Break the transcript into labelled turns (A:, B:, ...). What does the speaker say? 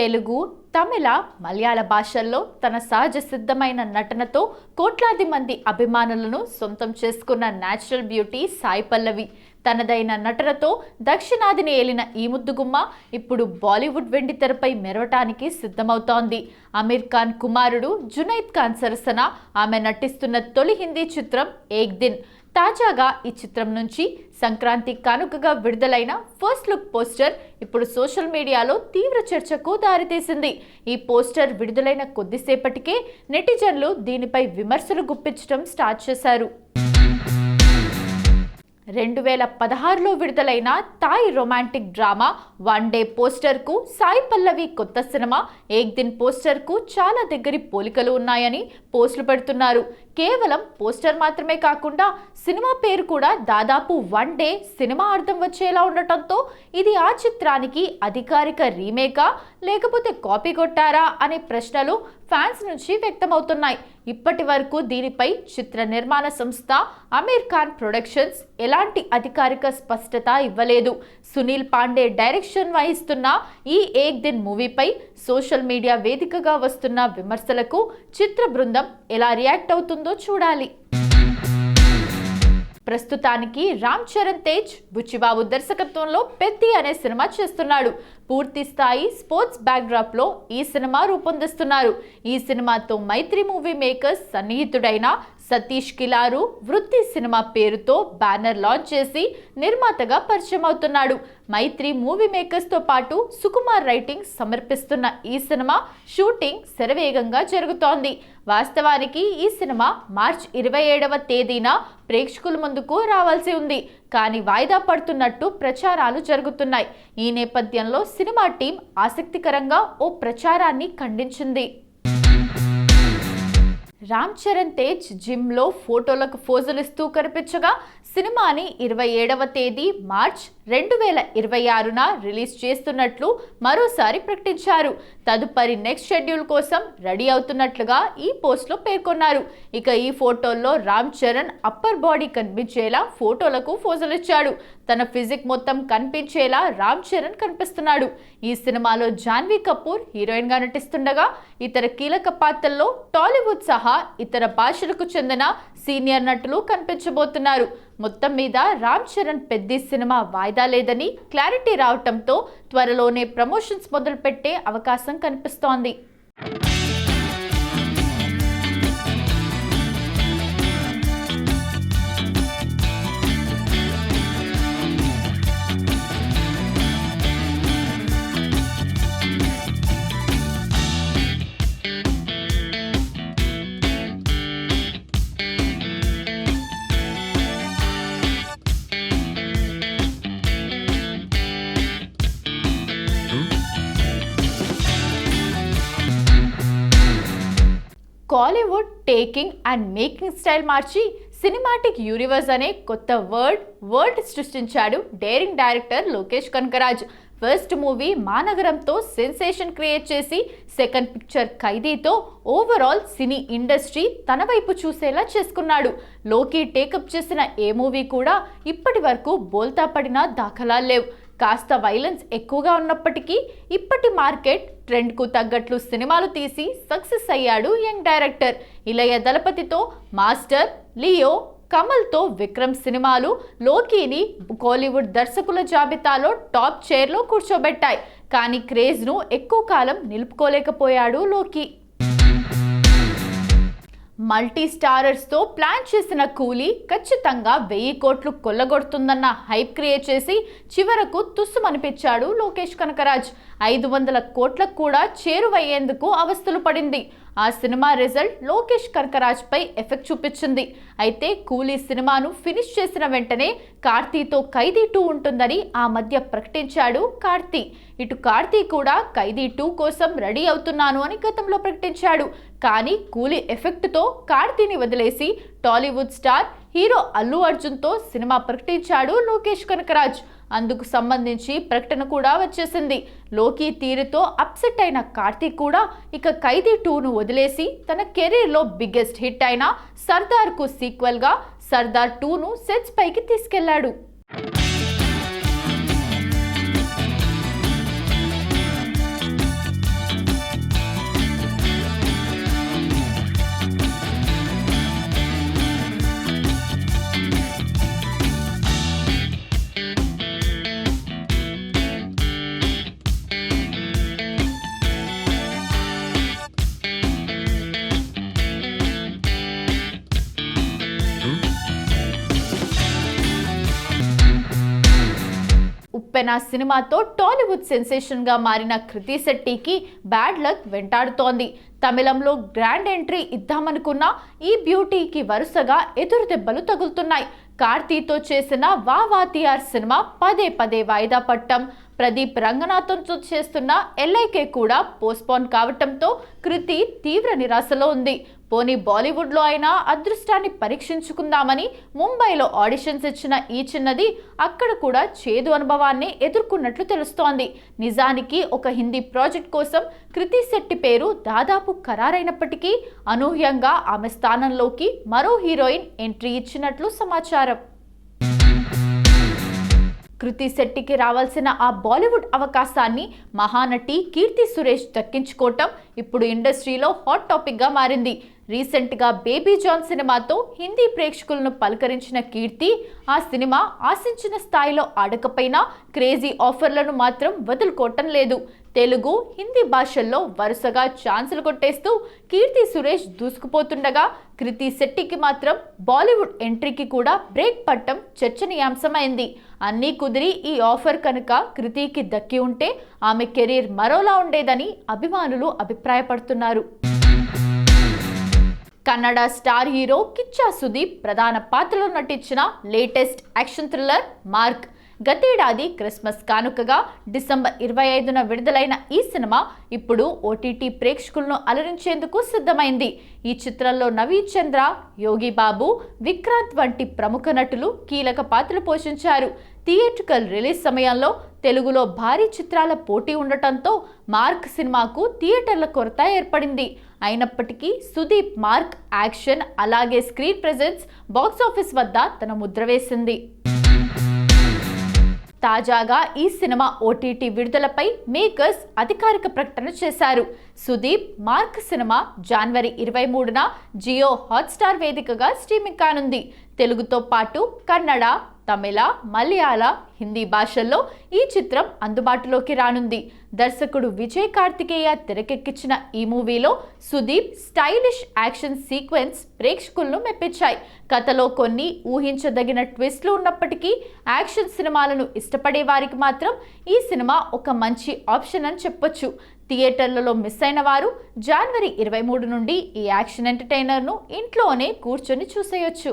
A: తెలుగు, తమిళ, మలయాళ భాషల్లో తన సహజ సిద్ధమైన నటనతో కోట్లాది మంది అభిమానులను సొంతం చేసుకున్న నేచురల్ బ్యూటీ సాయి పల్లవి. తనదైన నటనతో దక్షిణాదిని ఏలిన ఈ ముద్దుగుమ్మ ఇప్పుడు బాలీవుడ్ వెండితెరపై మెరవటానికి సిద్ధమవుతోంది. అమీర్ ఖాన్ కుమారుడు జునైద్ ఖాన్ సరసన ఆమె నటిస్తున్న తొలి హిందీ చిత్రం ఏక్ దిన్. తాజాగా ఈ చిత్రం నుంచి సంక్రాంతి కానుకగా విడుదలైన ఫస్ట్ లుక్ పోస్టర్ ఇప్పుడు సోషల్ మీడియాలో తీవ్ర చర్చకు దారితీసింది. ఈ పోస్టర్ విడుదలైన కొద్దిసేపటికే నెటిజన్లు దీనిపై విమర్శలు గుప్పించడం స్టార్ట్ చేశారు. 2016లో విడుదలైన Thai romantic drama one day పోస్టర్కు సాయి పల్లవి కొత్త సినిమా ఏక్ దిన్ పోస్టర్కు చాలా దగ్గరి పోలికలు ఉన్నాయని పోస్టులు పెడుతున్నారు. కేవలం పోస్టర్ మాత్రమే కాకుండా సినిమా పేరు కూడా దాదాపు వన్ డే సినిమా అర్థం వచ్చేలా ఉండటంతో ఇది ఆ చిత్రానికి అధికారిక రీమేకా లేకపోతే కాపీ కొట్టారా అనే ప్రశ్నలు ఫ్యాన్స్ నుంచి వ్యక్తమవుతున్నాయి. ఇప్పటి వరకు దీనిపై చిత్ర నిర్మాణ సంస్థ అమీర్ ఖాన్ ప్రొడక్షన్స్ ఎలాంటి అధికారిక స్పష్టత ఇవ్వలేదు. సునీల్ పాండే డైరెక్షన్ వహిస్తున్న ఈ ఏక్ దిన్ మూవీపై సోషల్ మీడియా వేదికగా వస్తున్న విమర్శలకు చిత్ర బృందం ఎలా రియాక్ట్ అవుతుందో చూడాలి. ప్రస్తుతానికి రామ్ చరణ్ తేజ్ బుచ్చిబాబు దర్శకత్వంలో పెద్ది అనే సినిమా చేస్తున్నాడు. పూర్తి స్థాయి స్పోర్ట్స్ బ్యాక్డ్రాప్ లో ఈ సినిమా రూపొందిస్తున్నారు. ఈ సినిమాతో మైత్రి మూవీ మేకర్స్ సన్నిహితుడైన సతీష్ కిలారు వృత్తి సినిమా పేరుతో బ్యానర్ లాంచ్ చేసి నిర్మాతగా పరిచయం అవుతున్నాడు. మైత్రి మూవీ మేకర్స్ తో పాటు సుకుమార్ రైటింగ్ సమర్పిస్తున్న ఈ సినిమా షూటింగ్ శరవేగంగా జరుగుతోంది. వాస్తవానికి ఈ సినిమా మార్చి 27వ తేదీన ప్రేక్షకుల ముందుకు రావాల్సి ఉంది. కానీ వాయిదా పడుతున్నట్టు ప్రచారాలు జరుగుతున్నాయి. ఈ నేపథ్యంలో సినిమా టీం ఆసక్తికరంగా ఓ ప్రచారాన్ని ఖండించింది. రామ్ చరణ్ తేజ్ జిమ్లో ఫోటోలకు ఫోజులు ఇస్తూ కనిపించగా సినిమాని 27వ తేదీ మార్చ్ 2026న రిలీజ్ చేస్తున్నట్లు మరోసారి ప్రకటించారు. తదుపరి నెక్స్ట్ షెడ్యూల్ కోసం రెడీ అవుతున్నట్లుగా ఈ పోస్ట్లో పేర్కొన్నారు. ఇక ఈ ఫోటోల్లో రామ్ చరణ్ అప్పర్ బాడీ కనిపించేలా ఫోటోలకు ఫోజులు ఇచ్చాడు. తన ఫిజిక్ మొత్తం కనిపించేలా రామ్ చరణ్ కనిపిస్తున్నాడు. ఈ సినిమాలో జాన్వీ కపూర్ హీరోయిన్ గా నటిస్తుండగా ఇతర కీలక పాత్రల్లో టాలీవుడ్ సహా ఇతర భాషలకు చెందిన సీనియర్ నటులు కనిపించబోతున్నారు. మొత్తం మీద రామ్ చరణ్ పెద్ది సినిమా వాయిదా లేదని క్లారిటీ రావటంతో త్వరలోనే ప్రమోషన్స్ మొదలుపెట్టే అవకాశం కనిపిస్తోంది. Kollywood taking and making style మార్చి సినిమాటిక్ యూనివర్స్ అనే కొత్త వరల్డ్ సృష్టించాడు daring director Lokesh Kanagaraj. First movie మానగరంతో సెన్సేషన్ క్రియేట్ చేసి సెకండ్ పిక్చర్ ఖైదీతో ఓవరాల్ సినీ ఇండస్ట్రీ తన వైపు చూసేలా చేసుకున్నాడు. లోకి టేకప్ చేసిన ఏ మూవీ కూడా ఇప్పటి వరకు బోల్తా పడిన దాఖలాలు లేవు. కాస్త వైలెన్స్ ఎక్కువగా ఉన్నప్పటికీ ఇప్పటి మార్కెట్ ట్రెండ్కు తగ్గట్లు సినిమాలు తీసి సక్సెస్ అయ్యాడు యంగ్ డైరెక్టర్. ఇళయ దళపతితో మాస్టర్, లియో, కమల్తో విక్రమ్ సినిమాలు లోకీని కోలీవుడ్ దర్శకుల జాబితాలో టాప్ చైర్లో కూర్చోబెట్టాయి. కానీ క్రేజ్ను ఎక్కువ కాలం నిలుపుకోలేకపోయాడు లోకి. మల్టీ స్టారర్స్తో ప్లాన్ చేసిన కూలీ ఖచ్చితంగా 1000 కోట్లు కొల్లగొడుతుందన్న హైప్ క్రియేట్ చేసి చివరకు తుస్సుమనిపించాడు లోకేష్ కనకరాజ్. 500 కోట్లకు కూడా చేరువయ్యేందుకు అవస్థలు పడింది. ఆ సినిమా రిజల్ట్ లోకేష్ కనకరాజ్ పై ఎఫెక్ట్ చూపించింది. అయితే కూలీ సినిమాను ఫినిష్ చేసిన వెంటనే కార్తీతో ఖైదీ 2 ఉంటుందని ఆ మధ్య ప్రకటించాడు కార్తీ. ఇటు కార్తీ కూడా ఖైదీ 2 కోసం రెడీ అవుతున్నాను అని గతంలో ప్రకటించాడు. కానీ కూలీ ఎఫెక్ట్తో కార్తీని వదిలేసి టాలీవుడ్ స్టార్ హీరో అల్లు అర్జున్తో సినిమా ప్రకటించాడు లోకేష్ కనకరాజ్. అందుకు సంబంధించి ప్రకటన కూడా వచ్చేసింది. లోకి తీరుతో అప్సెట్ అయిన కార్తీక్ కూడా ఇక ఖైదీ 2ను వదిలేసి తన కెరీర్లో బిగ్గెస్ట్ హిట్ అయిన సర్దార్కు సీక్వెల్గా సర్దార్ 2ను సెట్స్ పైకి తీసుకెళ్లాడు. పెనా సినిమాతో టాలీవుడ్ సెన్సేషన్ గా మారిన కృతి శెట్టికి బ్యాడ్ లక్ వెంటాడుతోంది. తమిళంలో గ్రాండ్ ఎంట్రీ ఇద్దామనుకున్న ఈ బ్యూటీకి వరుసగా ఎదురు దెబ్బలు తగులుతున్నాయి. కార్తీతో చేసిన వావాతియార్ సినిమా పదే పదే వాయిదా పట్టం, ప్రదీప్ రంగనాథన్తో చేస్తున్న ఎల్ఐకే కూడా పోస్ట్పోన్ కావటంతో కృతి తీవ్ర నిరాశలో ఉంది. పోనీ బాలీవుడ్లో అయినా అదృష్టాన్ని పరీక్షించుకుందామని ముంబైలో ఆడిషన్స్ ఇచ్చిన ఈ చిన్నది అక్కడ కూడా చేదు అనుభవాన్ని ఎదుర్కొన్నట్లు తెలుస్తోంది. నిజానికి ఒక హిందీ ప్రాజెక్ట్ కోసం కృతి శెట్టి పేరు దాదాపు ఖరారైనప్పటికీ అనూహ్యంగా ఆమె స్థానంలోకి మరో హీరోయిన్ ఎంట్రీ ఇచ్చినట్లు సమాచారం. కృతి శెట్టికి రావాల్సిన ఆ బాలీవుడ్ అవకాశాన్ని మహానటి కీర్తి సురేష్ దక్కించుకోవటం ఇప్పుడు ఇండస్ట్రీలో హాట్ టాపిక్గా మారింది. రీసెంట్గా బేబీ జాన్ సినిమాతో హిందీ ప్రేక్షకులను పలకరించిన కీర్తి ఆ సినిమా ఆశించిన స్థాయిలో ఆడకపోయినా క్రేజీ ఆఫర్లను మాత్రం వదులుకోవటం లేదు. తెలుగు, హిందీ భాషల్లో వరుసగా ఛాన్సులు కొట్టేస్తూ కీర్తి సురేష్ దూసుకుపోతుండగా కృతి శెట్టికి మాత్రం బాలీవుడ్ ఎంట్రీకి కూడా బ్రేక్ పట్టం చర్చనీయాంశమైంది. అన్నీ కుదిరి ఈ ఆఫర్ కనుక కృతికి దక్కి ఉంటే ఆమె కెరీర్ మరోలా ఉండేదని అభిమానులు అభిప్రాయపడుతున్నారు. కన్నడ స్టార్ హీరో కిచ్చా సుదీప్ ప్రధాన పాత్రలో నటించిన లేటెస్ట్ యాక్షన్ థ్రిల్లర్ మార్క్ గతేడాది క్రిస్మస్ కానుకగా డిసెంబర్ 25న విడుదలైన ఈ సినిమా ఇప్పుడు ఓటీటీ ప్రేక్షకులను అలరించేందుకు సిద్ధమైంది. ఈ చిత్రంలో నవీన్ చంద్ర, యోగి బాబు, విక్రాంత్ వంటి ప్రముఖ నటులు కీలక పాత్రలు పోషించారు. థియేట్రికల్ రిలీజ్ సమయంలో తెలుగులో భారీ చిత్రాల పోటీ ఉండటంతో మార్క్ సినిమాకు థియేటర్ల కొరత ఏర్పడింది. అయినప్పటికీ సుదీప్ మార్క్ యాక్షన్ అలాగే స్క్రీన్ ప్రెజెన్స్ బాక్సాఫీస్ వద్ద తన ముద్ర వేసింది. తాజాగా ఈ సినిమా ఓటీటీ విడుదలపై మేకర్స్ అధికారిక ప్రకటన చేశారు. సుదీప్ మార్క్ సినిమా జనవరి 23న జియో హాట్స్టార్ వేదికగా స్ట్రీమింగ్ కానుంది. తెలుగుతో పాటు కన్నడ, తమిళ, మలయాళ, హిందీ భాషల్లో ఈ చిత్రం అందుబాటులోకి రానుంది. దర్శకుడు విజయ్ కార్తికేయ తెరకెక్కించిన ఈ మూవీలో సుదీప్ స్టైలిష్ యాక్షన్ సీక్వెన్స్ ప్రేక్షకులను మెప్పించాయి. కథలో కొన్ని ఊహించదగిన ట్విస్ట్లు ఉన్నప్పటికీ యాక్షన్ సినిమాలను ఇష్టపడే వారికి మాత్రం ఈ సినిమా ఒక మంచి ఆప్షన్ అని చెప్పొచ్చు. థియేటర్లలో మిస్ అయిన వారు జనవరి 23 నుండి ఈ యాక్షన్ ఎంటర్టైనర్ను ఇంట్లోనే కూర్చొని చూసేయొచ్చు.